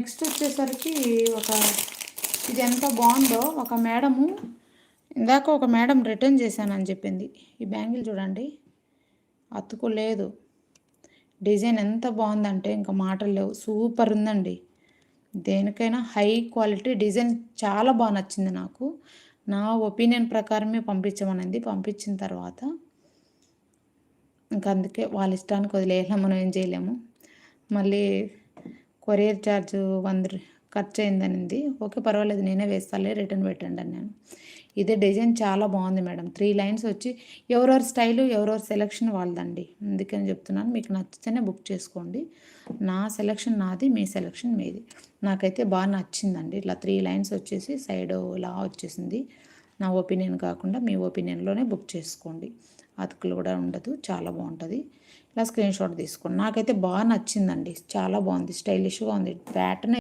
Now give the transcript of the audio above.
Next వచ్చేసరికి ఇది ఎంత బాగుందో ఒక మేడము ఇందాక ఒక మేడం రిటర్న్ చేశానని చెప్పింది. ఈ బ్యాంగిల్ చూడండి, అతుకులేదు. డిజైన్ ఎంత బాగుందంటే ఇంకా మాటలు లేవు. సూపర్ ఉందండి. దేనికైనా హై క్వాలిటీ డిజైన్ చాలా బాగా నచ్చింది నాకు. నా ఒపీనియన్ ప్రకారమే పంపించమనింది. పంపించిన తర్వాత ఇంకా అందుకే వాళ్ళ ఇష్టానికి వదిలేయాలి, మనం ఏం చేయలేము. మళ్ళీ కొరియర్ ఛార్జ్ 100 ఖర్చు అయిందనింది. ఓకే పర్వాలేదు, నేనే వేస్తాలే, రిటర్న్ పెట్టండి అని నేను. ఇదే డిజైన్ చాలా బాగుంది మేడం. 3 లైన్స్ వచ్చి ఎవరెవరి స్టైలు ఎవరెవరి సెలెక్షన్ వాళ్ళదండి. అందుకని చెప్తున్నాను, మీకు నచ్చితేనే బుక్ చేసుకోండి. నా సెలెక్షన్ నాది, మీ సెలెక్షన్ మీది. నాకైతే బాగా నచ్చిందండి. ఇట్లా 3 లైన్స్ వచ్చేసి సైడ్ ఇలా వచ్చేసింది. నా ఒపీనియన్ కాకుండా మీ ఒపీనియన్లోనే బుక్ చేసుకోండి. అతుకులు కూడా ఉండదు, చాలా బాగుంటుంది. ఇలా స్క్రీన్ షాట్ తీసుకోండి. నాకైతే బాగా నచ్చిందండి, చాలా బాగుంది, స్టైలిష్గా ఉంది. ప్యాటర్న్